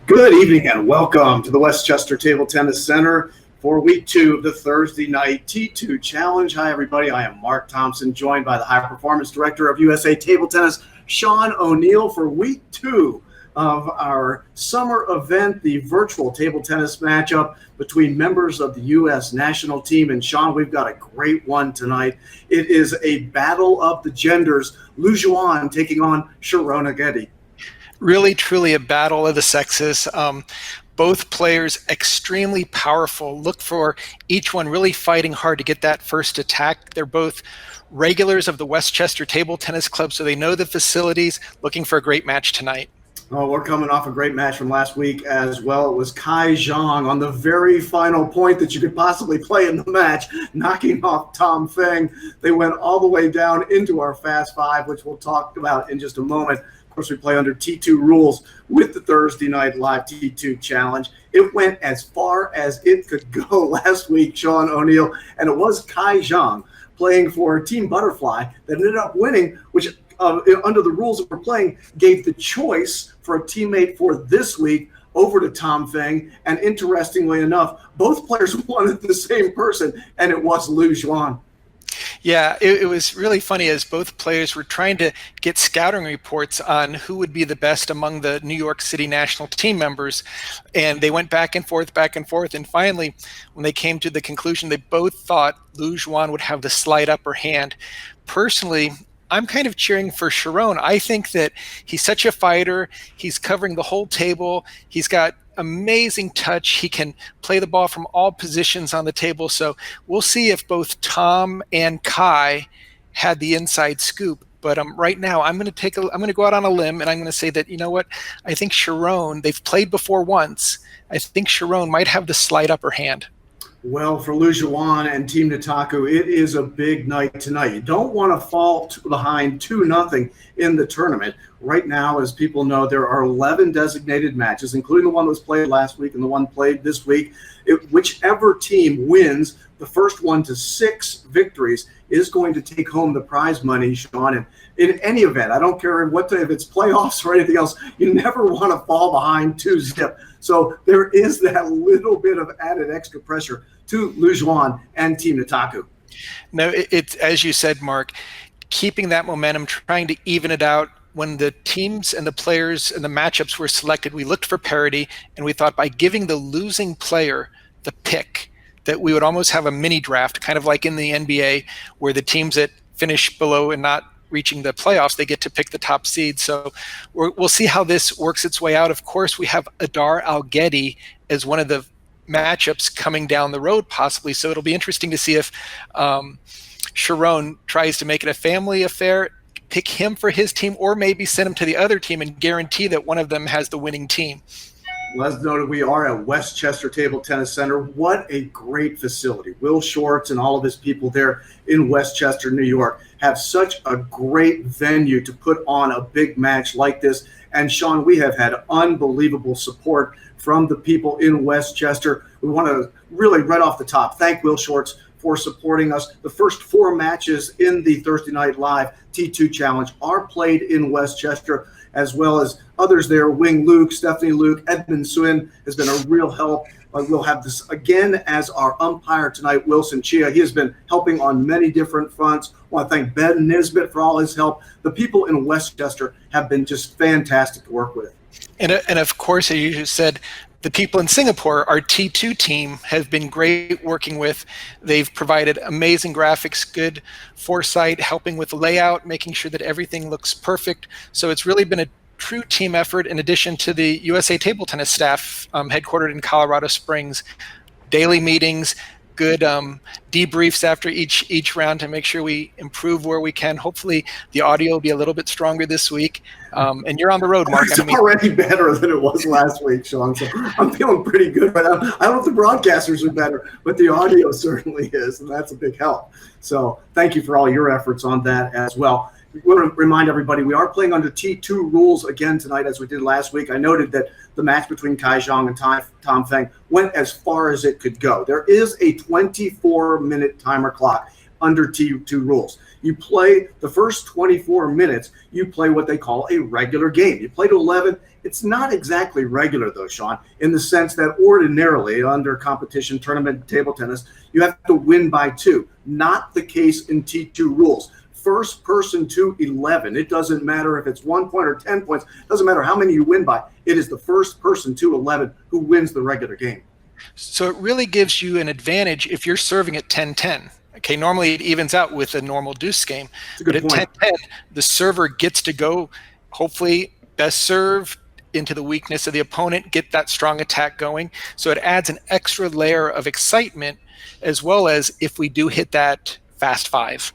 Good evening and welcome to the Westchester Table Tennis Center for week 2 of the Thursday night T2 Challenge. Hi, everybody. I am Mark Thompson, joined by the High Performance Director of USA Table Tennis, Shawn O'Neill, for week 2 of our summer event, the virtual table tennis matchup between members of the U.S. national team. And Shawn, we've got a great one tonight. It is a battle of the genders. Juan taking on Sharon Alguetti. Really, truly a battle of the sexes. Both players extremely powerful. Look for each one really fighting hard to get that first attack. They're both regulars of the Westchester Table Tennis Club, so they know the facilities. Looking for a great match tonight. Oh, we're coming off a great match from last week as well. It was Kai Zhang on the very final point that you could possibly play in the match, knocking off Tom Feng. They went all the way down into our Fast Five, which we'll talk about in just a moment. Of course, we play under T2 rules with the Thursday Night Live T2 Challenge. It went as far as it could go last week, Shawn O'Neill, and it was Kai Zhang playing for Team Butterfly that ended up winning, which under the rules that we're playing, gave the choice for a teammate for this week over to Tom Feng. And interestingly enough, both players wanted the same person, and it was Juan. Yeah, it was really funny as both players were trying to get scouting reports on who would be the best among the New York City national team members. And they went back and forth. And finally, when they came to the conclusion, they both thought Juan would have the slight upper hand. Personally, I'm kind of cheering for Sharon. I think that he's such a fighter. He's covering the whole table. He's got amazing touch. He can play the ball from all positions on the table. So we'll see if both Tom and Kai had the inside scoop. But right now, I'm going to go out on a limb, and I'm going to say that, you know what? I think Sharon, they've played before once. I think Sharon might have the slight upper hand. Well, for Juan and Team Nataku, it is a big night tonight. You don't want to fall behind 2-0 in the tournament. Right now, as people know, there are 11 designated matches, including the one that was played last week and the one played this week. Whichever team wins the first 1 to 6 victories is going to take home the prize money, Shawn. And in any event, I don't care if it's playoffs or anything else, you never want to fall behind 2-0. So there is that little bit of added extra pressure to Juan and Team Nataku. No, it's as you said, Mark, keeping that momentum, trying to even it out. When the teams and the players and the matchups were selected, we looked for parity, and we thought by giving the losing player the pick that we would almost have a mini draft, kind of like in the NBA, where the teams that finish below and not reaching the playoffs, they get to pick the top seed. So we'll see how this works its way out. Of course, we have Adar Alguetti as one of the matchups coming down the road, possibly. So it'll be interesting to see if Sharon tries to make it a family affair, pick him for his team, or maybe send him to the other team and guarantee that one of them has the winning team. Let's note that we are at Westchester Table Tennis Center. What a great facility. Will Shorts and all of his people there in Westchester, New York, have such a great venue to put on a big match like this. And Shawn, we have had unbelievable support from the people in Westchester. We want to really, right off the top, thank Will Shorts for supporting us. The first 4 matches in the Thursday Night Live T2 Challenge are played in Westchester, as well as others there. Wing Luke, Stephanie Luke, Edmund Swin has been a real help. We'll have this again as our umpire tonight, Wilson Chia. He has been helping on many different fronts. I want to thank Ben Nisbet for all his help. The people in Westchester have been just fantastic to work with. And of course, as you just said, the people in Singapore, our T2 team, have been great working with. They've provided amazing graphics, good foresight, helping with layout, making sure that everything looks perfect. So it's really been a true team effort, in addition to the USA Table Tennis staff headquartered in Colorado Springs. Daily meetings, good debriefs after each round to make sure we improve where we can. Hopefully the audio will be a little bit stronger this week. And you're on the road, Mark. It's already better than it was last week, Shawn. So I'm feeling pretty good. But I don't know if the broadcasters are better, but the audio certainly is, and that's a big help. So thank you for all your efforts on that as well. We want to remind everybody we are playing under T2 rules again tonight, as we did last week. I noted that the match between Kai Zhang and Tom Feng went as far as it could go. There is a 24-minute timer clock under T2 rules. You play the first 24 minutes, you play what they call a regular game. You play to 11. It's not exactly regular, though, Sean, in the sense that ordinarily under competition, tournament, table tennis, you have to win by 2. Not the case in T2 rules. First person to 11. It doesn't matter if it's 1 point or 10 points. It doesn't matter how many you win by. It is the first person to 11 who wins the regular game. So it really gives you an advantage if you're serving at 10-10. Okay, normally it evens out with a normal deuce game. But at 10-10, the server gets to go, hopefully, best serve into the weakness of the opponent, get that strong attack going. So it adds an extra layer of excitement, as well as if we do hit that fast 5.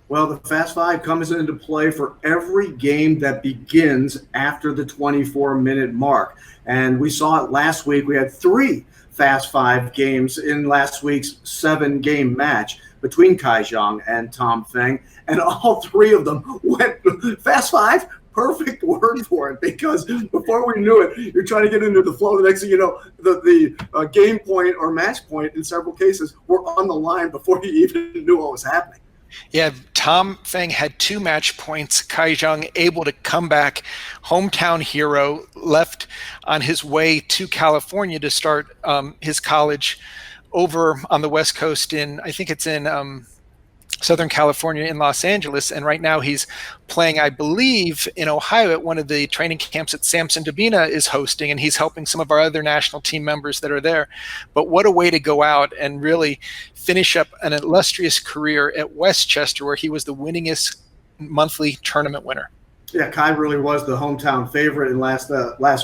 Well, the fast 5 comes into play for every game that begins after the 24-minute mark. And we saw it last week. We had 3 fast 5 games in last week's 7-game match between Kai Zhang and Tom Feng, and all 3 of them went fast 5. Perfect word for it, because before we knew it, you're trying to get into the flow. The next thing you know, the game point or match point in several cases were on the line before you even knew what was happening. Yeah, Tom Feng had 2 match points. Kai Zhang able to come back, hometown hero, left on his way to California to start his college over on the West Coast I think it's in Southern California in Los Angeles. And right now he's playing, I believe, in Ohio at one of the training camps that Samson Dabina is hosting, and he's helping some of our other national team members that are there. But what a way to go out and really finish up an illustrious career at Westchester, where he was the winningest monthly tournament winner. Yeah, Kai really was the hometown favorite in last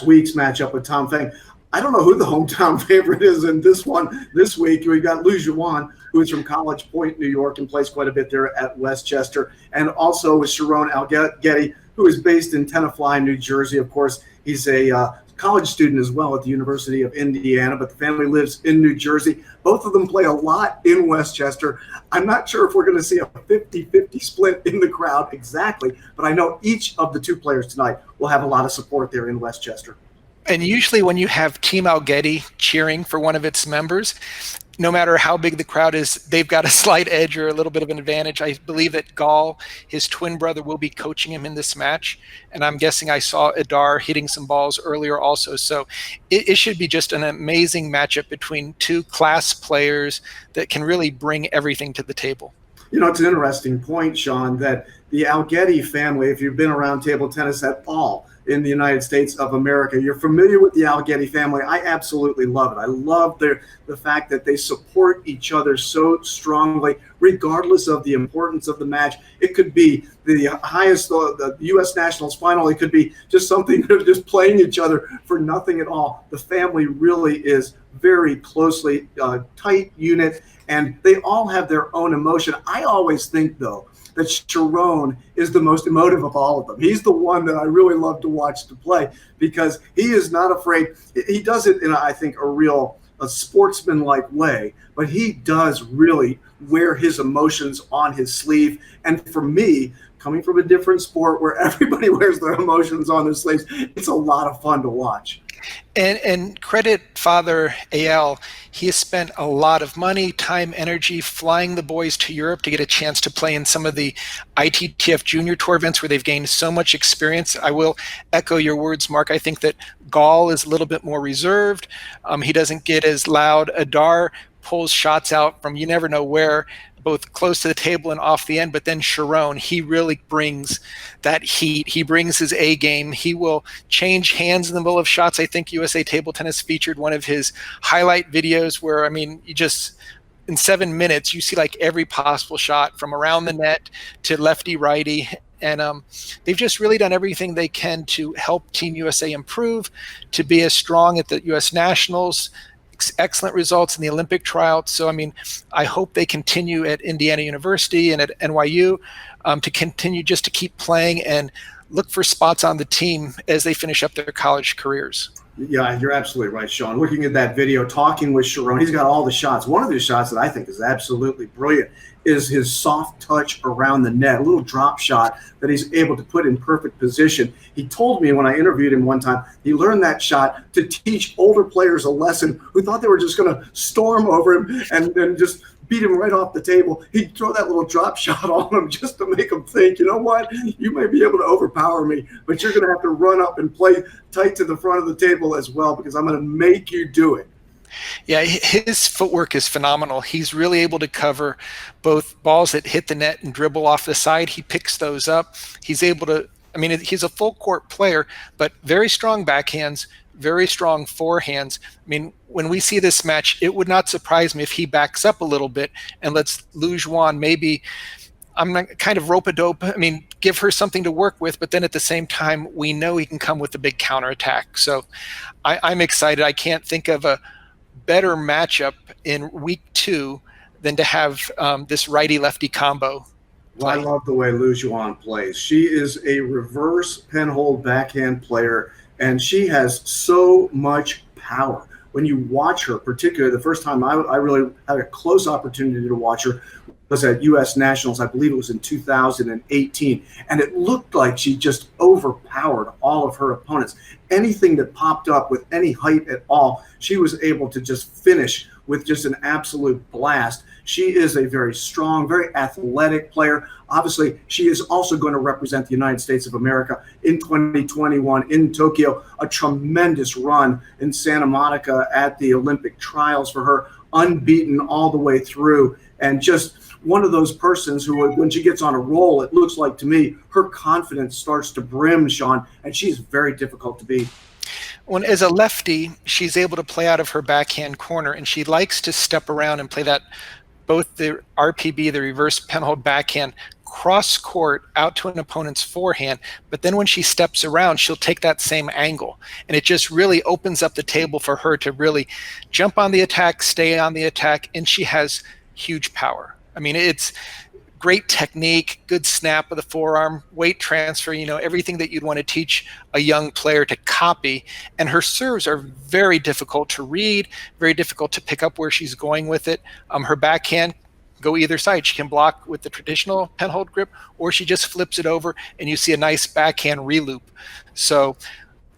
week's matchup with Tom Feng. I don't know who the hometown favorite is in this one this week. We've got Juan, who is from College Point, New York, and plays quite a bit there at Westchester. And also with Sharon Alguetti, who is based in Tenafly, New Jersey. Of course, he's a college student as well at the University of Indiana, but the family lives in New Jersey. Both of them play a lot in Westchester. I'm not sure if we're going to see a 50-50 split in the crowd exactly, but I know each of the 2 players tonight will have a lot of support there in Westchester. And usually when you have Team Alguetti cheering for one of its members, no matter how big the crowd is, they've got a slight edge or a little bit of an advantage. I believe that Gall, his twin brother, will be coaching him in this match. And I'm guessing I saw Adar hitting some balls earlier also. So it should be just an amazing matchup between 2 class players that can really bring everything to the table. You know, it's an interesting point, Sean, that the Alguetti family, if you've been around table tennis at all in the United States of America, you're familiar with the Alguetti family. I absolutely love it. I love the fact that they support each other so strongly, regardless of the importance of the match. It could be the highest, the U.S. Nationals final. It could be just something, just playing each other for nothing at all. The family really is very closely tight unit, and they all have their own emotion. I always think, though, that Sharon is the most emotive of all of them. He's the one that I really love to watch to play, because he is not afraid. He does it in, I think, a sportsman-like way, but he does really wear his emotions on his sleeve. And for me, coming from a different sport where everybody wears their emotions on their sleeves, it's a lot of fun to watch. And credit Father AL, he has spent a lot of money, time, energy flying the boys to Europe to get a chance to play in some of the ITTF Junior Tour events where they've gained so much experience. I will echo your words, Mark. I think that Gall is a little bit more reserved. He doesn't get as loud. Adar pulls shots out from you never know where, both close to the table and off the end. But then Sharon, he really brings that heat. He brings his A game. He will change hands in the middle of shots. I think USA Table Tennis featured one of his highlight videos where, I mean, you just, in 7 minutes, you see like every possible shot from around the net to lefty, righty. And they've just really done everything they can to help Team USA improve, to be as strong at the U.S. Nationals, excellent results in the Olympic tryouts. So, I mean, I hope they continue at Indiana University and at NYU to continue just to keep playing and look for spots on the team as they finish up their college careers. Yeah, you're absolutely right, Sean. Looking at that video, talking with Sharon, he's got all the shots. One of the shots that I think is absolutely brilliant is his soft touch around the net, a little drop shot that he's able to put in perfect position. He told me when I interviewed him one time, he learned that shot to teach older players a lesson who thought they were just going to storm over him and then just beat him right off the table. He'd throw that little drop shot on him just to make him think, you know what, you may be able to overpower me, but you're going to have to run up and play tight to the front of the table as well, because I'm going to make you do it. Yeah, his footwork is phenomenal. He's really able to cover both balls that hit the net and dribble off the side. He picks those up. He's able to, I mean, he's a full court player, but very strong backhands, very strong forehands. I mean, when we see this match, it would not surprise me if he backs up a little bit and lets Juan maybe, I'm not kind of rope-a-dope. I mean, give her something to work with, but then at the same time, we know he can come with a big counterattack. So I'm excited. I can't think of a better matchup in week 2 than to have this righty-lefty combo. Well, I love the way Juan plays. She is a reverse penhold backhand player, and she has so much power. When you watch her, particularly the first time I really had a close opportunity to watch her was at U.S. Nationals. I believe it was in 2018, and it looked like she just overpowered all of her opponents. Anything that popped up with any height at all, she was able to just finish with just an absolute blast. She is a very strong, very athletic player. Obviously, she is also going to represent the United States of America in 2021 in Tokyo. A tremendous run in Santa Monica at the Olympic trials for her, unbeaten all the way through, and just one of those persons who, when she gets on a roll, it looks like to me, her confidence starts to brim, Sean, and she's very difficult to beat. When as a lefty, she's able to play out of her backhand corner, and she likes to step around and play that, both the RPB, the reverse penhold backhand, cross court out to an opponent's forehand. But then when she steps around, she'll take that same angle, and it just really opens up the table for her to really jump on the attack, stay on the attack, and she has huge power. I mean, it's great technique, good snap of the forearm, weight transfer, everything that you'd want to teach a young player to copy. And her serves are very difficult to read, very difficult to pick up where she's going with it. Her backhand, go either side. She can block with the traditional penhold grip, or she just flips it over and you see a nice backhand reloop. So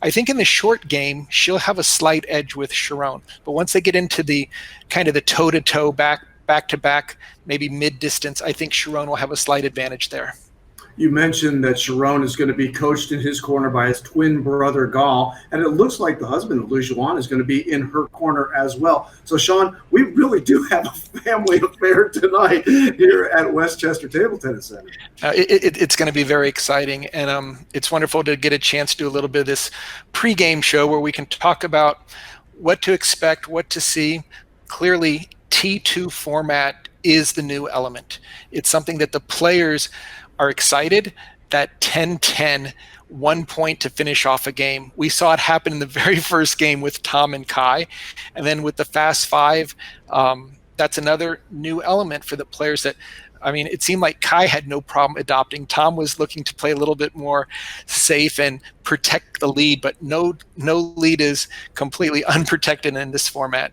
I think in the short game, she'll have a slight edge with Sharon. But once they get into the kind of the toe-to-toe, back-to-back, maybe mid-distance, I think Sharon will have a slight advantage there. You mentioned that Sharon is going to be coached in his corner by his twin brother, Gal, and it looks like the husband of Juan is going to be in her corner as well. So, Sean, we really do have a family affair tonight here at Westchester Table Tennis Center. It's going to be very exciting, and it's wonderful to get a chance to do a little bit of this pregame show where we can talk about what to expect, what to see. Clearly, T2 format is the new element. It's something that the players are excited. That 10-10, 1 point to finish off a game. We saw it happen in the very first game with Tom and Kai. And then with the Fast Five, that's another new element for the players that, I mean, it seemed like Kai had no problem adopting. Tom was looking to play a little bit more safe and protect the lead, but no lead is completely unprotected in this format.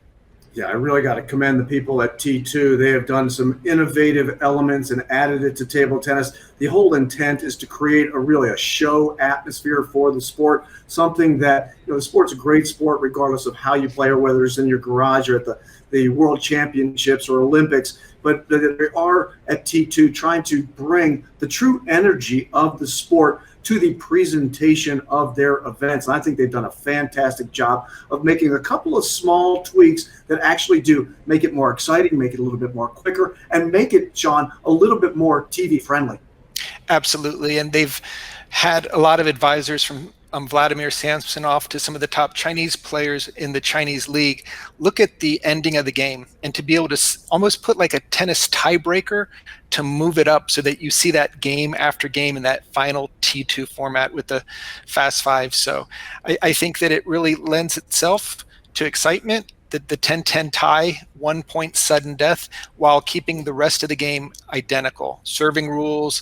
Yeah, I really got to commend the people at T2. They have done some innovative elements and added it to table tennis. The whole intent is to create a show atmosphere for the sport, something that, the sport's a great sport regardless of how you play, or whether it's in your garage or at the World Championships or Olympics. But they are at T2 trying to bring the true energy of the sport to the presentation of their events. And I think they've done a fantastic job of making a couple of small tweaks that actually do make it more exciting, make it a little bit more quicker, and make it, Sean, a little bit more TV friendly. Absolutely. And they've had a lot of advisors from Vladimir Samsonov to some of the top Chinese players in the Chinese league look at the ending of the game, and to be able to almost put like a tennis tiebreaker to move it up so that you see that game after game in that final T2 format with the Fast Five. So I think that it really lends itself to excitement, the 10-10 tie, 1 point sudden death, while keeping the rest of the game identical. Serving rules,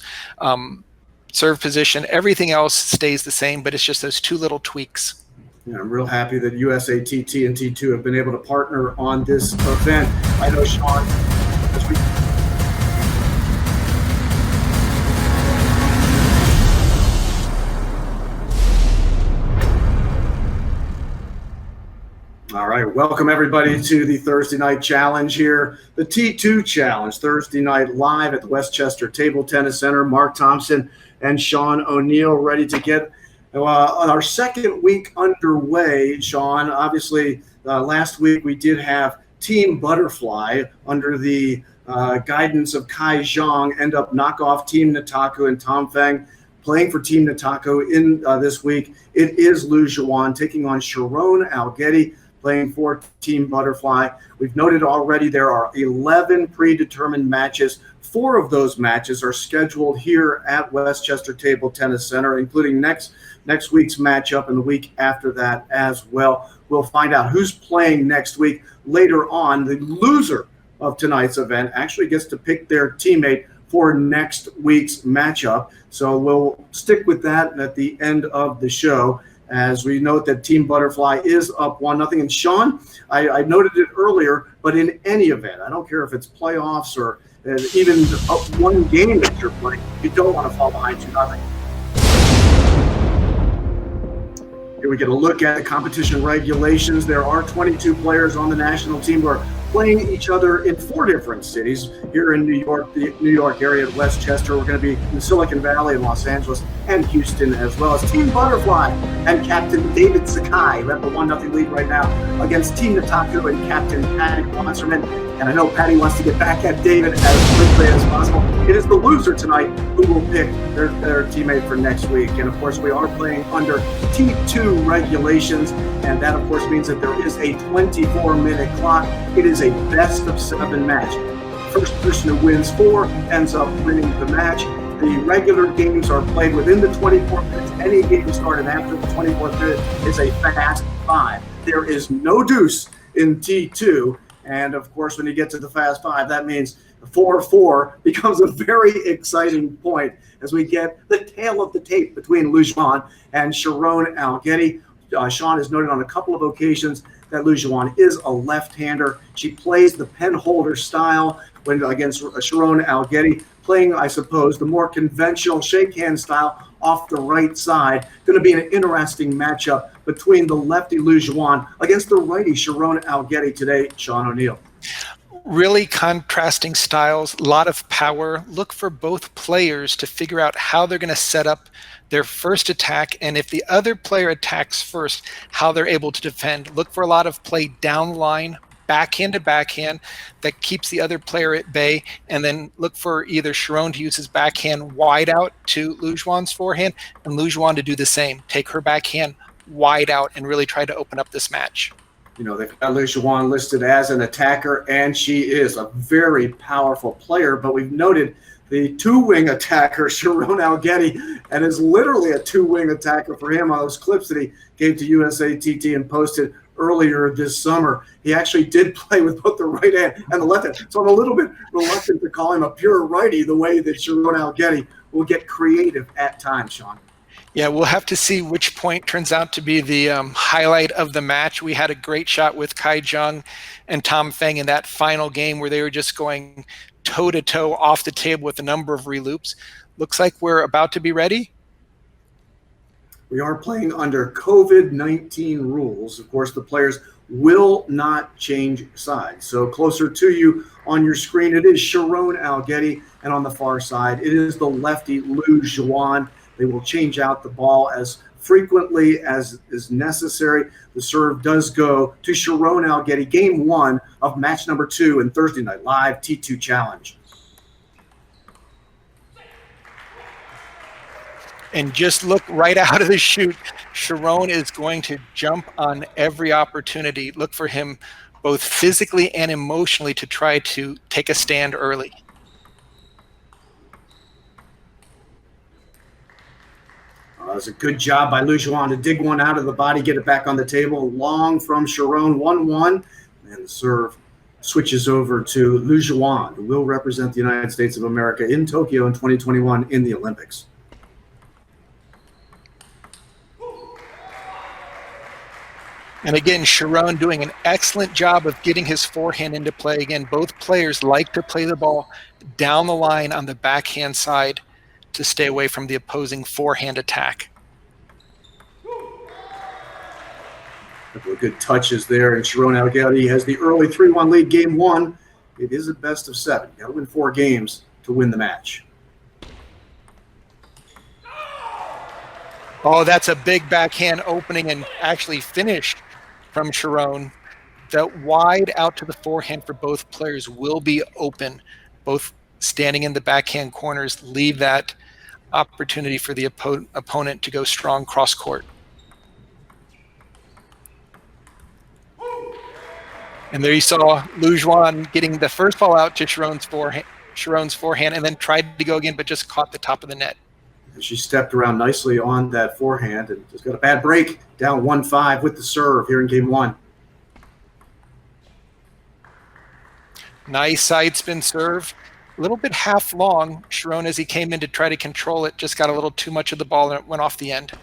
serve position, everything else stays the same, but it's just those two little tweaks. Yeah, I'm real happy that USATT and T2 have been able to partner on this event. I know, Sean, as we All right, welcome everybody to the Thursday night challenge here, the T2 challenge, Thursday night live at the Westchester Table Tennis Center. Mark Thompson and Sean O'Neill ready to get on our second week underway. Sean, obviously last week we did have Team Butterfly under the guidance of Kai Zhang end up knock off Team Nataku and Tom Feng. Playing for Team Nataku in this week, it is Lu Juan taking on Sharon Alguetti, playing for Team Butterfly. We've noted already there are 11 predetermined matches. 4 of those matches are scheduled here at Westchester Table Tennis Center, including next week's matchup and the week after that as well. We'll find out who's playing next week. Later on, the loser of tonight's event actually gets to pick their teammate for next week's matchup. So we'll stick with that at the end of the show, as we note that Team Butterfly is up 1-0. And Sean, I noted it earlier, but in any event, I don't care if it's playoffs or even up one game that you're playing, you don't want to fall behind 2-0. Here we get a look at the competition regulations. There are 22 players on the national team who are playing each other in 4 different cities here in New York, the New York area at Westchester. We're going to be in Silicon Valley and Los Angeles and Houston, as well as Team Butterfly and Captain David Sakai. We have the 1-0 lead right now against Team Nataku and Captain Patty Wanserman. And I know Patty wants to get back at David as quickly as possible. It is the loser tonight who will pick their teammate for next week. And of course, we are playing under T2 regulations. And that, of course, means that there is a 24-minute clock. It is a best-of-7 match. First person who wins 4 ends up winning the match. The regular games are played within the 24 minutes. Any game started after the 24th minute is a fast 5. There is no deuce in T2. And, of course, when you get to the fast 5, that means 4-4 becomes a very exciting point as we get the tail of the tape between Lu Juan and Sharon Alguetti. Sean has noted on a couple of occasions that Lu Juan is a left-hander. She plays the pen holder style when against Sharon Alguetti, playing, I suppose, the more conventional shake hand style off the right side. Going to be an interesting matchup between the lefty Lu Juan against the righty Sharon Alguetti today, Sean O'Neill. Really contrasting styles, a lot of power. Look for both players to figure out how they're going to set up their first attack, and if the other player attacks first, how they're able to defend. Look for a lot of play down the line, backhand to backhand, that keeps the other player at bay, and then look for either Sharon to use his backhand wide out to Lu Juan's forehand, and Lu Juan to do the same. Take her backhand wide out and really try to open up this match. You know, they've got Lu Juan listed as an attacker, and she is a very powerful player, but we've noted the 2-wing attacker, Sharon Alguetti, and is literally a 2-wing attacker for him on those clips that he gave to USA TT and posted earlier this summer. He actually did play with both the right hand and the left hand. So I'm a little bit reluctant to call him a pure righty the way that Sharon Alguetti will get creative at times, Sean. Yeah, we'll have to see which point turns out to be the highlight of the match. We had a great shot with Kai Zhang and Tom Feng in that final game where they were just going toe-to-toe off the table with a number of reloops. Looks like we're about to be ready. We are playing under COVID-19 rules. Of course, the players will not change sides. So closer to you on your screen, it is Sharon Alguetti, and on the far side, it is the lefty Lu Juan. They will change out the ball as frequently as is necessary. The serve does go to Sharon Alguetti, game 1 of match number 2 in Thursday Night Live T2 Challenge. And just look right out of the chute. Sharon is going to jump on every opportunity. Look for him both physically and emotionally to try to take a stand early. It was a good job by Lu Juan to dig one out of the body, get it back on the table. Long from Sharon, 1-1. And the serve switches over to Lu Juan, who will represent the United States of America in Tokyo in 2021 in the Olympics. And again, Sharon doing an excellent job of getting his forehand into play. Again, both players like to play the ball down the line on the backhand side to stay away from the opposing forehand attack. A couple of good touches there, and Sharon Alguetti has the early 3-1 lead game one. It is a best of 7. You got to win 4 games to win the match. Oh, that's a big backhand opening and actually finished from Sharon. That wide out to the forehand for both players will be open. Both standing in the backhand corners leave that opportunity for the opponent to go strong cross court. And there you saw Juan getting the first ball out to Sharon's forehand and then tried to go again, but just caught the top of the net. And she stepped around nicely on that forehand and just got a bad break, down 1-5 with the serve here in game one. Nice side spin serve. A little bit half long. Sharon, as he came in to try to control it, just got a little too much of the ball and it went off the end.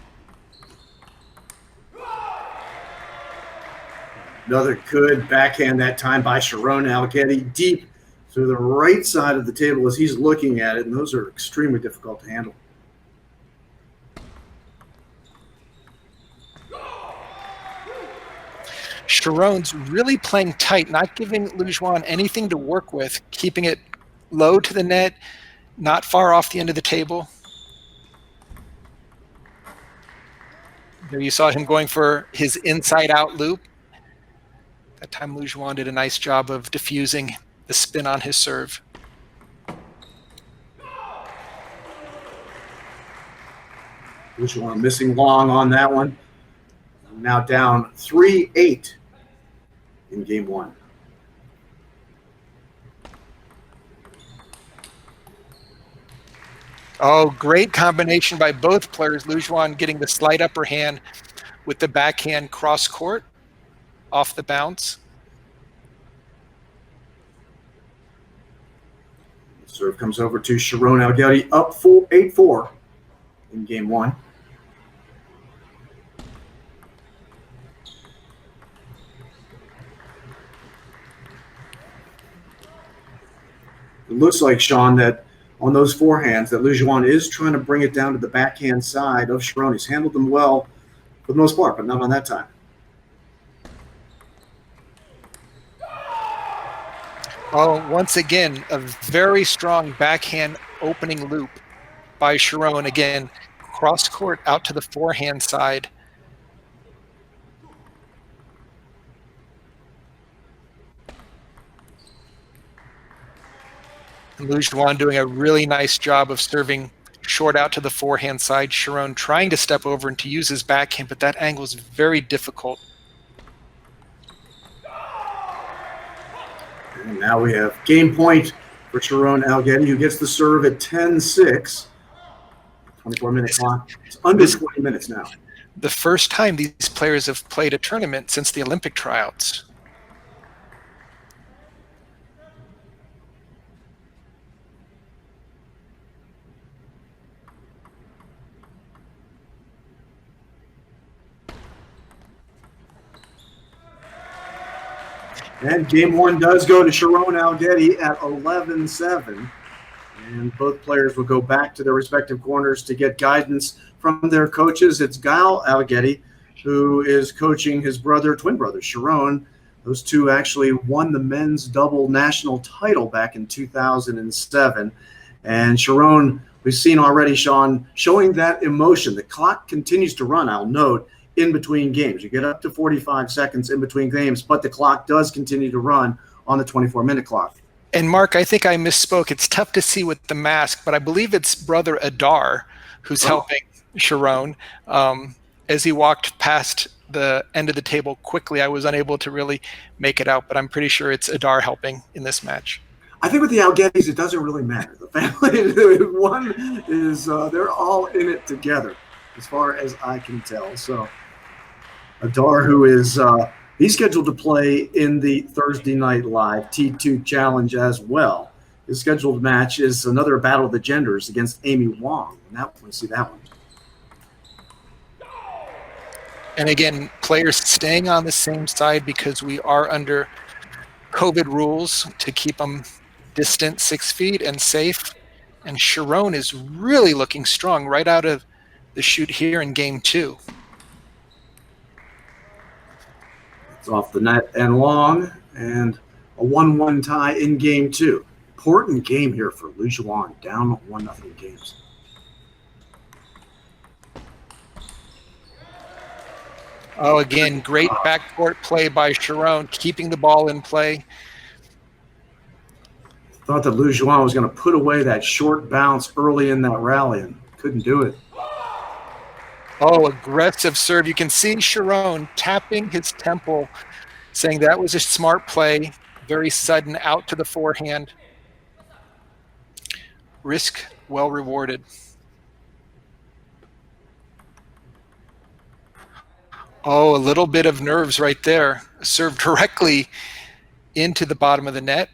Another good backhand that time by Sharon Alguetti, deep to the right side of the table as he's looking at it, and those are extremely difficult to handle. Sharon's really playing tight, not giving Juan anything to work with, keeping it low to the net, not far off the end of the table. There you saw him going for his inside-out loop. That time Juan did a nice job of diffusing the spin on his serve. Juan missing long on that one. Now down 3-8 in game one. Oh, great combination by both players. Juan getting the slight upper hand with the backhand cross court off the bounce. Serve comes over to Sharon Alguetti, up 8-4 in game one. It looks like, Sean, that on those forehands that Juan is trying to bring it down to the backhand side of Sharon. He's handled them well for the most part, but not on that time. Oh, once again, a very strong backhand opening loop by Sharon. Again, cross court out to the forehand side. And Juan doing a really nice job of serving short out to the forehand side. Sharon trying to step over and to use his backhand, but that angle is very difficult. And now we have game point for Sharon Alguetti, who gets the serve at 10-6. 24-minute clock. It's under 20 minutes now. The first time these players have played a tournament since the Olympic tryouts. And game one does go to Sharon Alguetti at 11-7. And both players will go back to their respective corners to get guidance from their coaches. It's Guy Alguetti, who is coaching his twin brother, Sharon. Those two actually won the men's double national title back in 2007. And Sharon, we've seen already, Sean, showing that emotion. The clock continues to run, I'll note, in between games. You get up to 45 seconds in between games, but the clock does continue to run on the 24-minute clock. And Mark, I think I misspoke. It's tough to see with the mask, but I believe it's brother Adar who's helping Sharon. As he walked past the end of the table quickly, I was unable to really make it out, but I'm pretty sure it's Adar helping in this match. I think with the Alguettis, it doesn't really matter. The family, one is, they're all in it together, as far as I can tell. So Adar, who is he's scheduled to play in the Thursday Night Live T2 Challenge as well. His scheduled match is another Battle of the Genders against Amy Wong. And we see that one. And again, players staying on the same side because we are under COVID rules to keep them distant 6 feet and safe. And Sharon is really looking strong right out of the chute here in game two. It's off the net and long, and a 1-1 tie in game 2. Important game here for Lu Juan, down 1-0 games. Oh, again, great backcourt play by Sharon, keeping the ball in play. Thought that Lu Juan was going to put away that short bounce early in that rally and couldn't do it. Oh, aggressive serve. You can see Sharon tapping his temple, saying that was a smart play, very sudden, out to the forehand. Risk well rewarded. Oh, a little bit of nerves right there. Serve directly into the bottom of the net.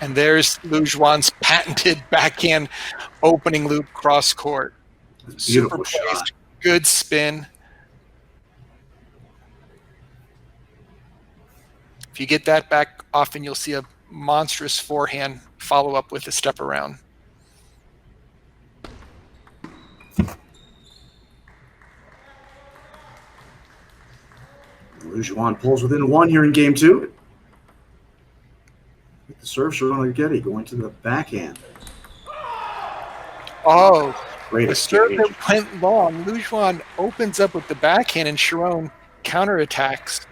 And there's Lu Juan's patented backhand opening loop cross court. Super placed, good spin. If you get that back often, you'll see a monstrous forehand follow up with a step around. Lu Juan pulls within 1 here in game 2. With the serve, Sharon Alguetti going to the backhand. Oh, great the serve that went long. Lu Juan opens up with the backhand and Sharon counterattacks.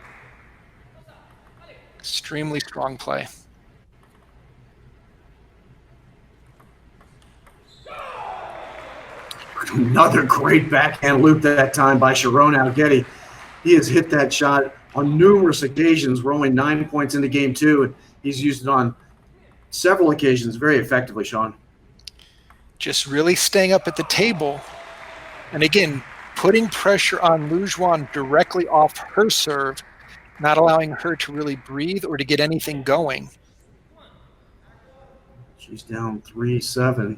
Extremely strong play. Another great backhand loop that time by Sharon Alguetti. He has hit that shot on numerous occasions. We're only 9 points into game 2, and he's used it on several occasions very effectively, Sean. Just really staying up at the table. And again, putting pressure on Lu Juan directly off her serve, not allowing her to really breathe or to get anything going. She's down 3-7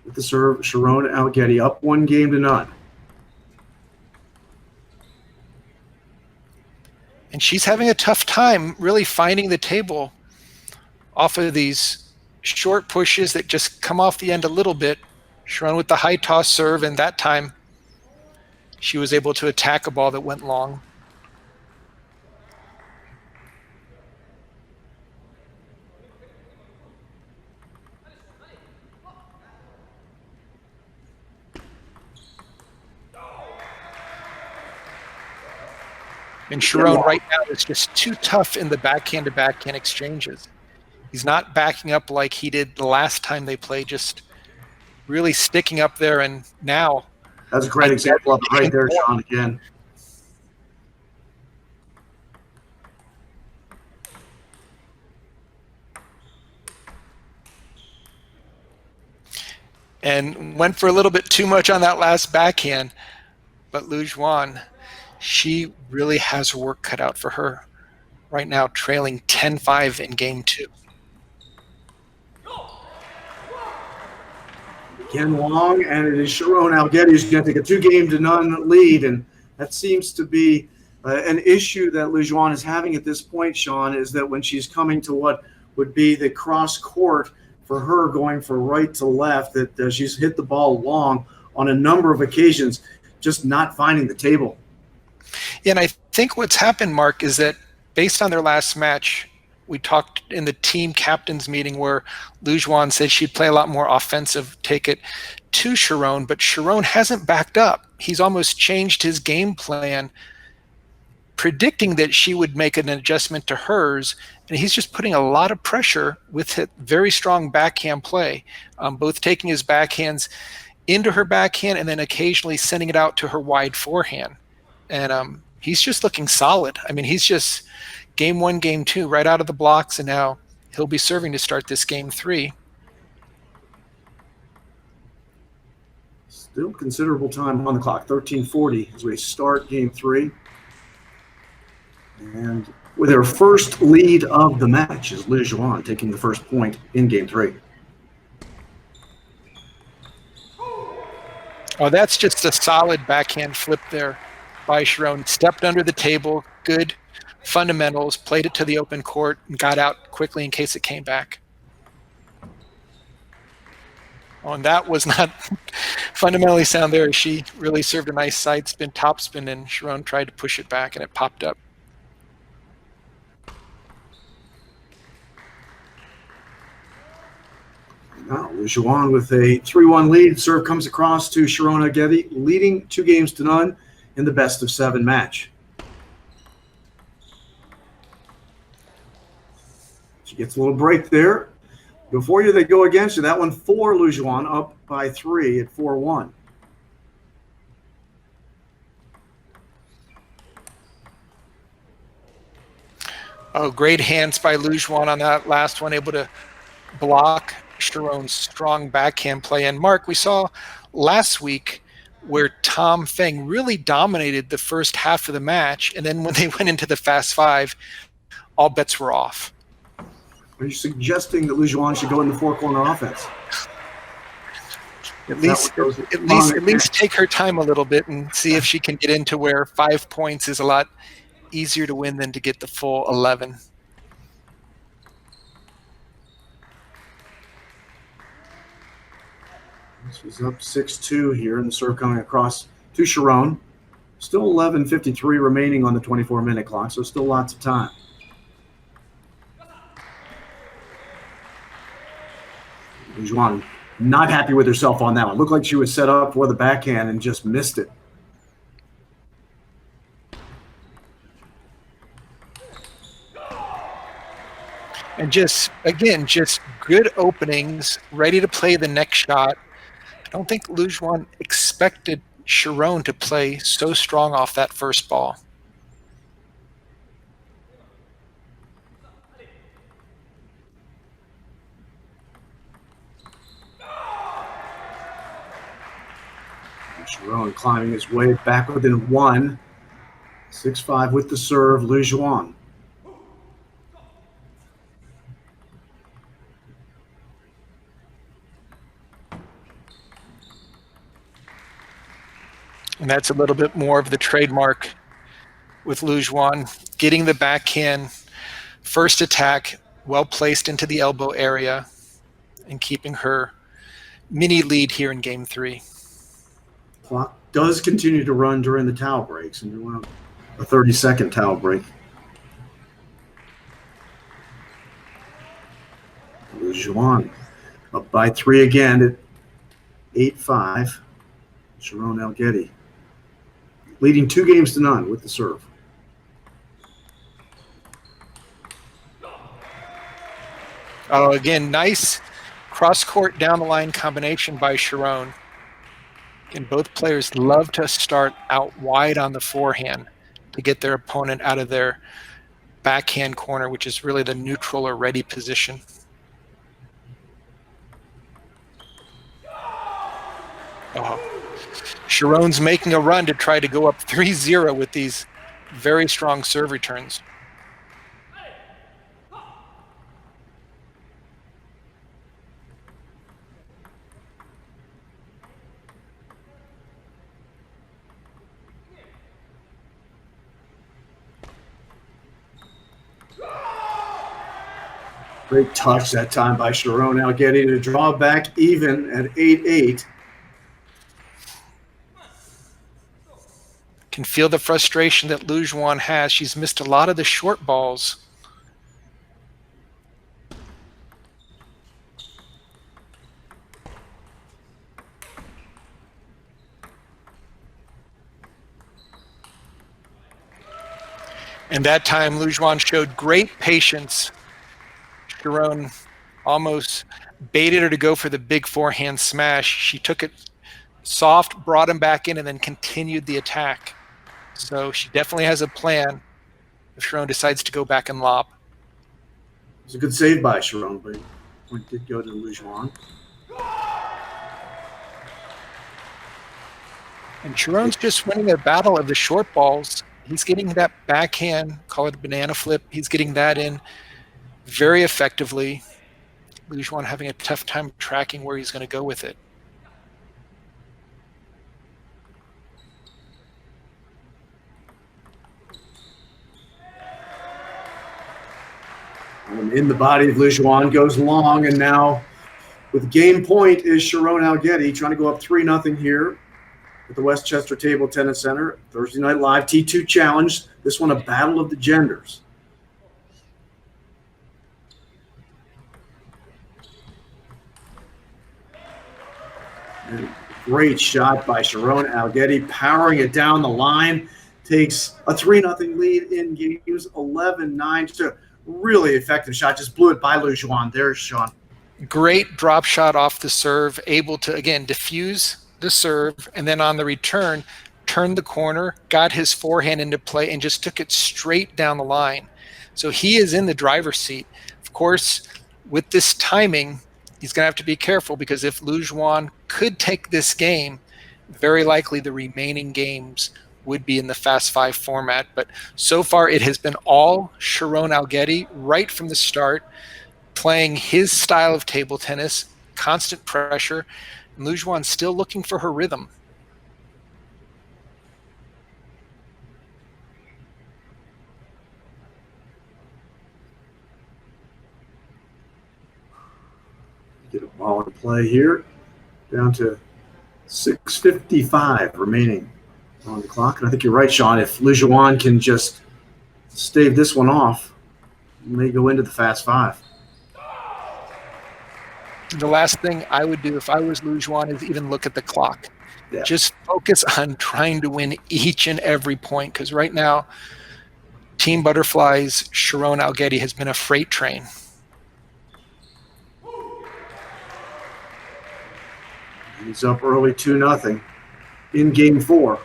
with the serve. Sharon Alguetti up 1-0. And she's having a tough time really finding the table off of these short pushes that just come off the end a little bit. Sharon with the high toss serve, and that time she was able to attack a ball that went long. And Sharon right now is just too tough in the backhand-to-backhand exchanges. He's not backing up like he did the last time they played, just really sticking up there. And now, that's a great example of it right there, Sean, again. And went for a little bit too much on that last backhand. But Lu Juan, she really has her work cut out for her right now, trailing 10-5 in game 2. Again long, and it is Sharon Alguetti who's going to take a 2-0 lead, and that seems to be an issue that Lu Juan is having at this point, Sean, is that when she's coming to what would be the cross court for her going from right to left, that she's hit the ball long on a number of occasions, just not finding the table. Yeah, and I think what's happened, Mark, is that based on their last match, we talked in the team captains meeting where Lu Juan said she'd play a lot more offensive, take it to Sharon, but Sharon hasn't backed up. He's almost changed his game plan, predicting that she would make an adjustment to hers, and he's just putting a lot of pressure with a very strong backhand play, both taking his backhands into her backhand and then occasionally sending it out to her wide forehand. And he's just looking solid. I mean, he's just game 1, game 2, right out of the blocks, and now he'll be serving to start this game 3. Still considerable time on the clock, 13:40 as we start game 3. And with their first lead of the match is Lu Juan taking the first point in game 3. Oh, that's just a solid backhand flip there by Sharon. Stepped under the table, good fundamentals, played it to the open court, and got out quickly in case it came back. Oh, and that was not fundamentally sound there. She really served a nice side spin, top spin, and Sharon tried to push it back, and it popped up. Now, Juan with a 3-1 lead. Serve comes across to Sharon Alguetti, leading 2-0 in the best-of-7 match. She gets a little break there. Before you, they go against you. That one for Juan, up by 3 at 4-1. Oh, great hands by Juan on that last one, able to block Sharon's strong backhand play. And Mark, we saw last week where Tom Feng really dominated the first half of the match, and then when they went into the fast five, all bets were off. Are you suggesting that Juan should go in the four-corner offense? At least take her time a little bit and see if she can get into where 5 points is a lot easier to win than to get the full 11. She's up 6-2 here, and the serve coming across to Sharon. Still 11:53 remaining on the 24-minute clock, so still lots of time. Juan not happy with herself on that one. Looked like she was set up for the backhand and just missed it. And just good openings, ready to play the next shot. I don't think Juan expected Sharon to play so strong off that first ball. Sharon climbing his way back within 1. 6-5 with the serve, Juan. And that's a little bit more of the trademark with Juan, getting the backhand first attack well placed into the elbow area and keeping her mini lead here in game 3. Clock does continue to run during the towel breaks, and you want a 30-second towel break. Juan up by 3 again at 8-5. Sharon Alguetti leading 2-0 with the serve. Oh, again, nice cross-court down-the-line combination by Sharon. And both players love to start out wide on the forehand to get their opponent out of their backhand corner, which is really the neutral or ready position. Oh. Sharon's making a run to try to go up 3-0 with these very strong serve returns. Great touch that time by Sharon Alguetti to draw back even at 8-8. Can feel the frustration that Juan has. She's missed a lot of the short balls. And that time, Juan showed great patience. Sharon almost baited her to go for the big forehand smash. She took it soft, brought him back in, and then continued the attack. So she definitely has a plan if Sharon decides to go back and lob. It was a good save by Sharon, but it did go to Juan. And Sharon's just winning a battle of the short balls. He's getting that backhand, call it a banana flip. He's getting that in very effectively. Juan having a tough time tracking where he's going to go with it. And in the body of Juan goes long, and now With game point is Sharon Alguetti trying to go up 3-0 here at the Westchester Table Tennis Center. Thursday Night Live T2 Challenge. This one a battle of the genders. And great shot by Sharon Alguetti, powering it down the line. Takes a 3-0 lead in games 11-9. Just a really effective shot. Just blew it by Juan. There's Sean. Great drop shot off the serve, able to, again, diffuse the serve, and then on the return, turned the corner, got his forehand into play, and just took it straight down the line. So he is in the driver's seat. Of course, with this timing, he's going to have to be careful, because if Juan could take this game, very likely the remaining games would be in the Fast Five format. But so far, it has been all Sharon Alguetti right from the start, playing his style of table tennis, constant pressure, and Juan still looking for her rhythm. Get a ball in play here, down to 6:55 remaining on the clock. And I think you're right, Sean. If Juan can just stave this one off, he may go into the Fast Five. The last thing I would do if I was Juan is even look at the clock. Yeah. Just focus on trying to win each and every point, because right now, Team Butterfly's Sharon Alguetti has been a freight train. He's up early 2-0 in game 4.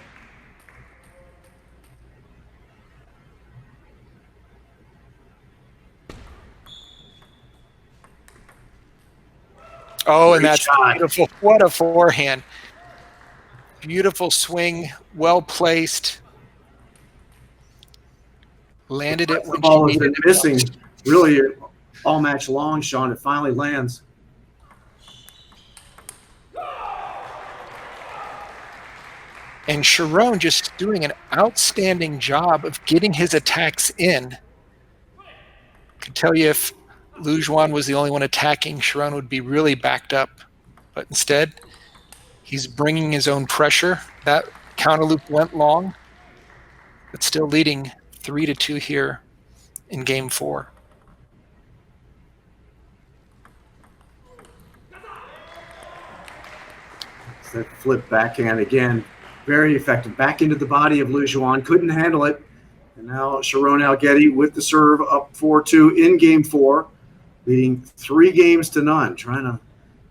Oh, and Great that's shot. beautiful. What a forehand. Beautiful swing, well placed. Landed it The when ball she has needed been it missing most. really all match long, Sean. It finally lands. And Sharon just doing an outstanding job of getting his attacks in. I can tell you if Juan was the only one attacking, Sharon would be really backed up. But instead, he's bringing his own pressure. That counter loop went long, but still leading 3-2 here in game 4. That flip backhand again. Very effective. Back into the body of Juan. Couldn't handle it. And now Sharon Alguetti with the serve up 4-2 in game 4, leading 3-0. Trying to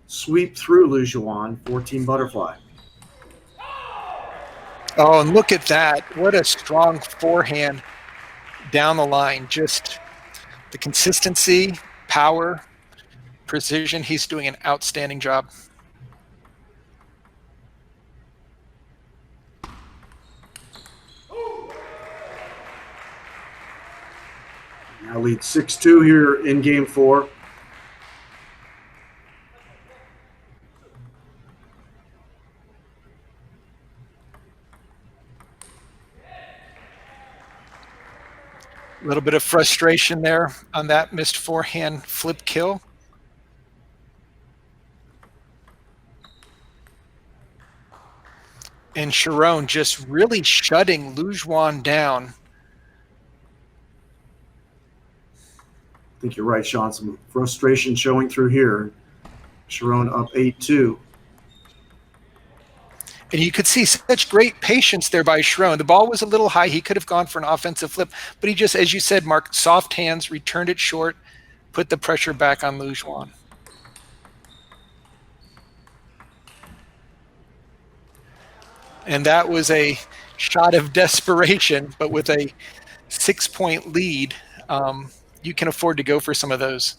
sweep through Juan for Team Butterfly. Oh, and look at that. What a strong forehand down the line. Just the consistency, power, precision. He's doing an outstanding job. Now lead 6-2 here in game 4. A little bit of frustration there on that missed forehand flip kill. And Sharon just really shutting Juan down. I think you're right, Sean. Some frustration showing through here. Sharon up 8-2. And you could see such great patience there by Sharon. The ball was a little high. He could have gone for an offensive flip, but he just, as you said, Mark, soft hands, returned it short, put the pressure back on Juan. And that was a shot of desperation, but with a 6-point lead, you can afford to go for some of those.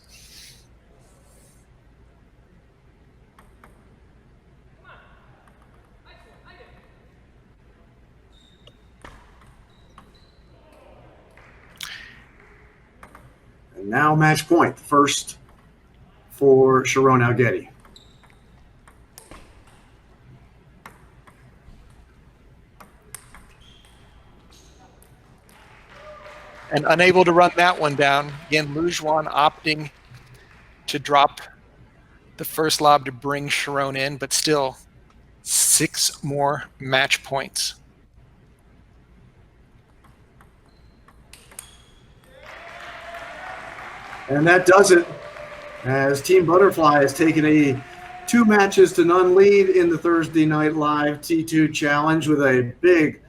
And now match point, first for Sharon Alguetti. And unable to run that one down. Again, Juan opting to drop the first lob to bring Sharon in, but still 6 more match points. And that does it, as Team Butterfly has taken a 2-0 lead in the Thursday Night Live T2 Challenge with a big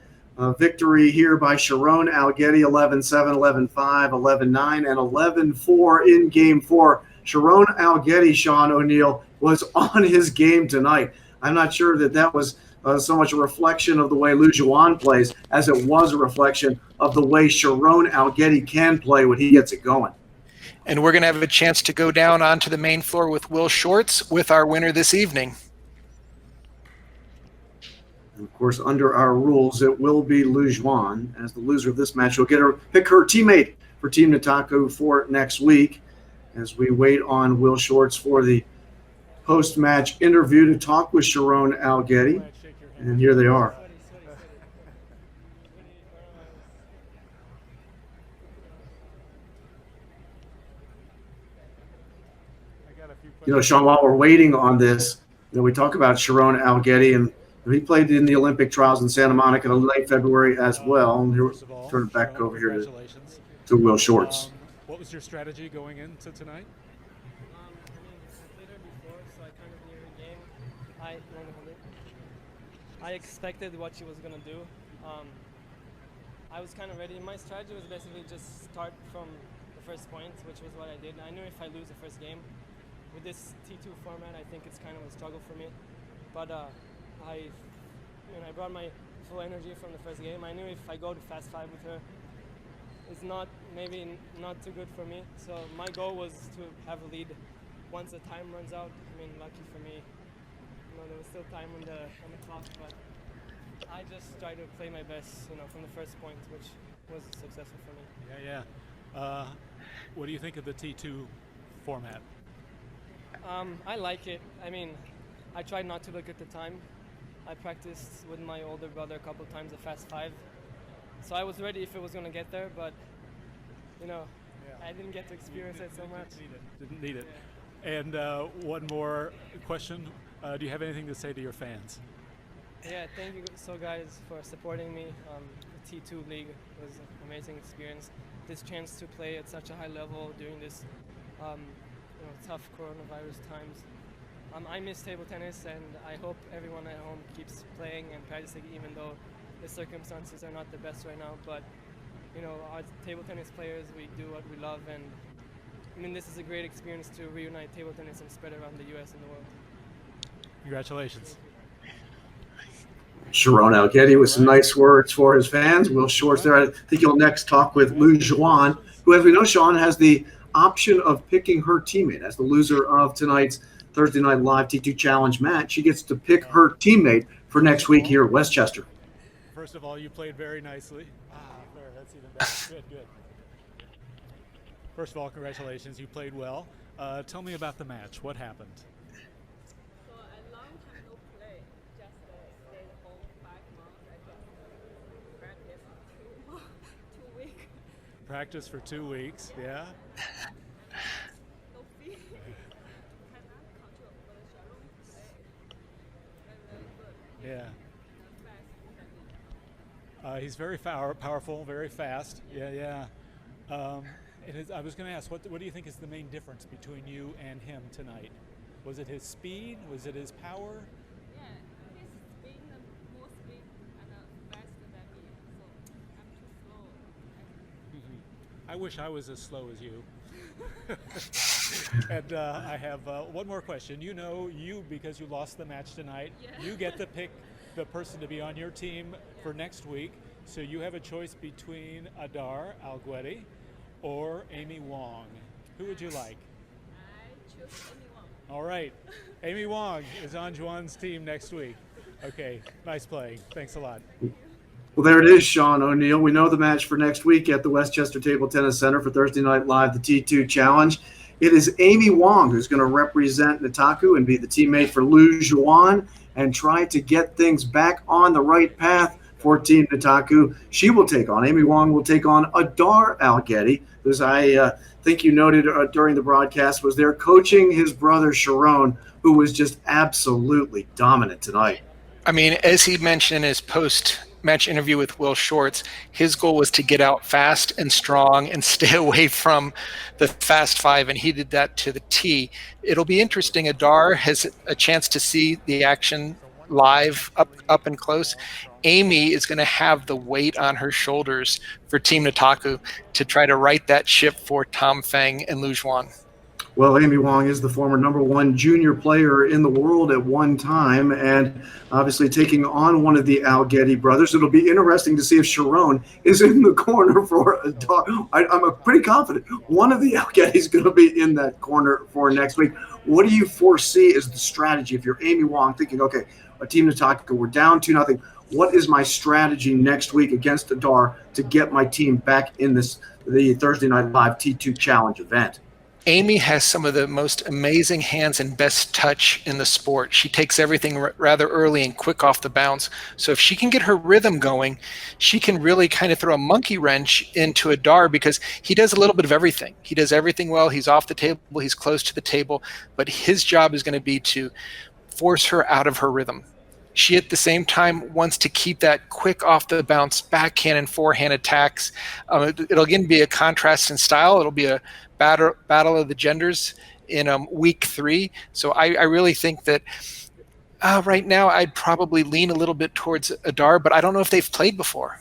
victory here by Sharon Alguetti, 11-7, 11-5, 11-9, and 11-4 in Game 4. Sharon Alguetti, Sean O'Neill, was on his game tonight. I'm not sure that was so much a reflection of the way Juan plays as it was a reflection of the way Sharon Alguetti can play when he gets it going. And we're going to have a chance to go down onto the main floor with Will Shorts with our winner this evening. And of course, under our rules, it will be Juan. As the loser of this match will pick her teammate for Team Nataku for next week, as we wait on Will Shorts for the post-match interview to talk with Sharon Alguetti. And here they are. Sean, while we're waiting on this, we talk about Sharon Alguetti, and he played in the Olympic trials in Santa Monica in late February as well. And here, turn it back over here to Will Shorts. What was your strategy going into tonight? I played her before, so I kind of knew her game. I expected what she was going to do. I was kind of ready. My strategy was basically just start from the first point, which was what I did. I knew if I lose the first game, with this T2 format, I think it's kind of a struggle for me. But I brought my full energy from the first game. I knew if I go to fast 5 with her, it's maybe not too good for me. So my goal was to have a lead once the time runs out. Lucky for me, there was still time on the clock, but I just tried to play my best, from the first point, which was successful for me. Yeah. What do you think of the T2 format? I like it. I tried not to look at the time. I practiced with my older brother a couple of times the fast 5. So I was ready if it was going to get there, but, I didn't get to experience it so much. Didn't need it. And one more question. Do you have anything to say to your fans? Yeah, thank you guys for supporting me. The T2 League was an amazing experience. This chance to play at such a high level during this tough coronavirus times. I miss table tennis, and I hope everyone at home keeps playing and practicing, even though the circumstances are not the best right now. But our table tennis players, we do what we love, and this is a great experience to reunite table tennis and spread around the U.S. and the world. Congratulations. Sharon Alguetti with some nice words for his fans. Will Shorts there. I think you'll next talk with Juan, who, as we know, Sean, has the option of picking her teammate. As the loser of tonight's Thursday Night Live T2 Challenge match, she gets to pick her teammate for next week here at Westchester. First of all, you played very nicely. There, that's even better. Good. First of all, congratulations. You played well. Tell me about the match. What happened? So a long time no play, just stayed home 5 months. I just practice 2 weeks. Practice for 2 weeks, yeah. No fee. Cannot control the Sharon play. Very good. Yeah. He's very powerful, very fast. Yeah. I was going to ask, what do you think is the main difference between you and him tonight? Was it his speed? Was it his power? Yeah, he's being more speed and faster than me, so I'm too slow. I wish I was as slow as you. And I have one more question. Because you lost the match tonight, you get to pick the person to be on your team for next week. So you have a choice between Adar Alguetti or Amy Wong. Who would you like? I choose Amy Wong. All right. Amy Wong is on Juan's team next week. Okay, nice playing. Thanks a lot. Well, there it is, Sean O'Neill. We know the match for next week at the Westchester Table Tennis Center for Thursday Night Live, the T2 Challenge. It is Amy Wong who's going to represent Nataku and be the teammate for Juan and try to get things back on the right path for Team Nataku. She will take on, Amy Wong will take on Adar Alguetti, who's I think you noted during the broadcast was there coaching his brother Sharon, who was just absolutely dominant tonight. I mean, as he mentioned in his post-match interview with Will Shorts, his goal was to get out fast and strong and stay away from the fast five, and he did that to the T. It'll be interesting. Adar has a chance to see the action live up and close. Amy is going to have the weight on her shoulders for Team Nataku to try to right that ship for Tom Feng and Lu Juan. Well, Amy Wong is the former #1 junior player in the world at one time, and obviously taking on one of the Alguetti brothers. It'll be interesting to see if Sharon is in the corner for Adar. I'm pretty confident one of the Alguetti is going to be in that corner for next week. What do you foresee as the strategy if you're Amy Wong thinking, okay, Team Nataku, we're down 2-0. What is my strategy next week against Adar to get my team back in the Thursday Night Live T2 Challenge event? Amy has some of the most amazing hands and best touch in the sport. She takes everything rather early and quick off the bounce. So if she can get her rhythm going, she can really kind of throw a monkey wrench into Adar because he does a little bit of everything. He does everything well. He's off the table. He's close to the table. But his job is going to be to force her out of her rhythm. She, at the same time, wants to keep that quick off-the-bounce backhand and forehand attacks. It'll, again, be a contrast in style. It'll be a battle of the genders in week 3. So I really think that right now I'd probably lean a little bit towards Adar, but I don't know if they've played before.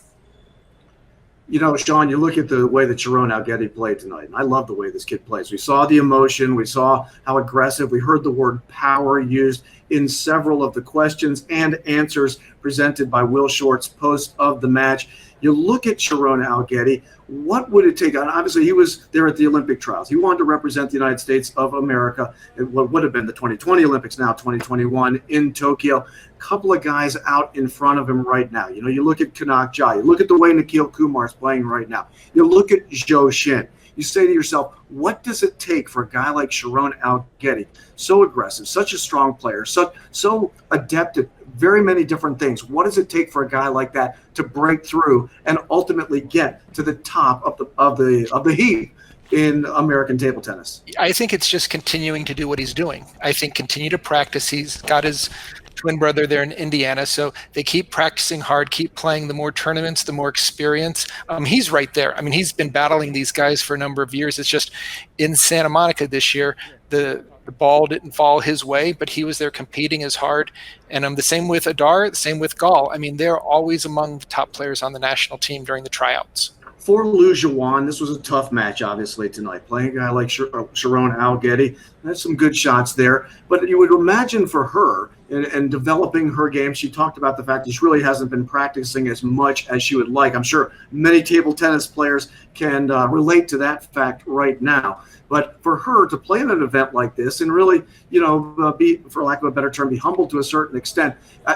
You know, Sean, you look at the way that Sharon Alguetti played tonight, and I love the way this kid plays. We saw the emotion. We saw how aggressive. We heard the word power used in several of the questions and answers presented by Will Shorts post of the match. You look at Sharon Alguetti, what would it take? And obviously, he was there at the Olympic trials. He wanted to represent the United States of America at what would have been the 2020 Olympics, now 2021 in Tokyo. A couple of guys out in front of him right now. You know, you look at Kanak Jai. You look at the way Nikhil Kumar is playing right now. You look at Zhou Shin. You say to yourself, what does it take for a guy like Sharon Alguetti, so aggressive, such a strong player, so adept at very many different things? What does it take for a guy like that to break through and ultimately get to the top of the heap in American table tennis? I think it's just continuing to do what he's doing. I think continue to practice. He's got his twin brother there in Indiana, so they keep practicing hard, keep playing. The more tournaments, the more experience. He's right there. I mean, he's been battling these guys for a number of years. It's just in Santa Monica this year, the ball didn't fall his way, but he was there competing as hard. And the same with Adar, the same with Gall. I mean, they're always among the top players on the national team during the tryouts. For Lu Juan, this was a tough match, obviously, tonight. Playing a guy like Sharon Alguetti, there's some good shots there. But you would imagine for her, and developing her game, she talked about the fact that she really hasn't been practicing as much as she would like. I'm sure many table tennis players can relate to that fact right now. But for her to play in an event like this and really, be, for lack of a better term, be humble to a certain extent,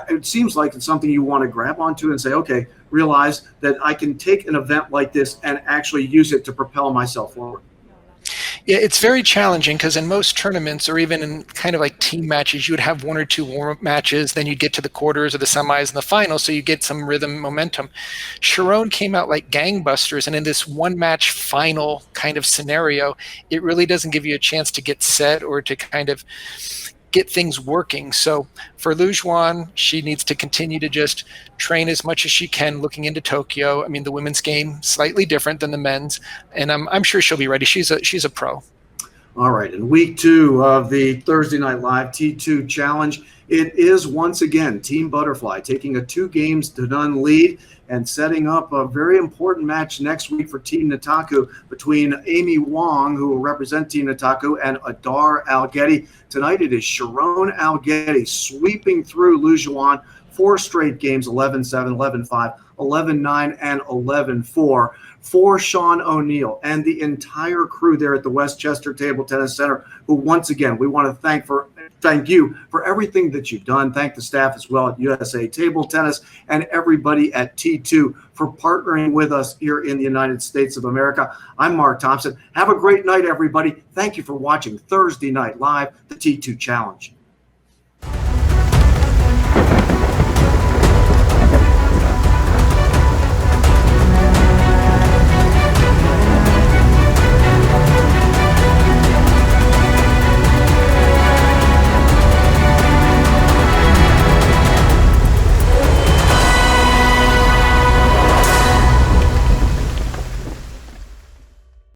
it seems like it's something you want to grab onto and say, okay, realize that I can take an event like this and actually use it to propel myself forward. Yeah, it's very challenging because in most tournaments or even in kind of like team matches, you would have 1 or 2 warm-up matches, then you'd get to the quarters or the semis and the final, so you get some rhythm, momentum. Sharon came out like gangbusters, and in this one-match final kind of scenario, it really doesn't give you a chance to get set or to kind of get things working. So for Lu Juan, she needs to continue to just train as much as she can looking into Tokyo. I mean, the women's game slightly different than the men's, and I'm sure she'll be ready. She's a pro. All right, in week 2 of the Thursday Night Live T2 Challenge, it is once again Team Butterfly taking a 2-0 lead and setting up a very important match next week for Team Nataku between Amy Wong, who will represent Team Nataku, and Adar Alguetti. Tonight it is Sharon Alguetti sweeping through Lu Juan, 4 straight games, 11-7, 11-5, 11-9, and 11-4. For Sean O'Neill and the entire crew there at the Westchester Table Tennis Center, who once again we want to thank you for everything that you've done. Thank the staff as well at USA Table Tennis and everybody at T2 for partnering with us here in the United States of America. I'm Mark Thompson. Have a great night, everybody. Thank you for watching Thursday Night Live, the T2 Challenge.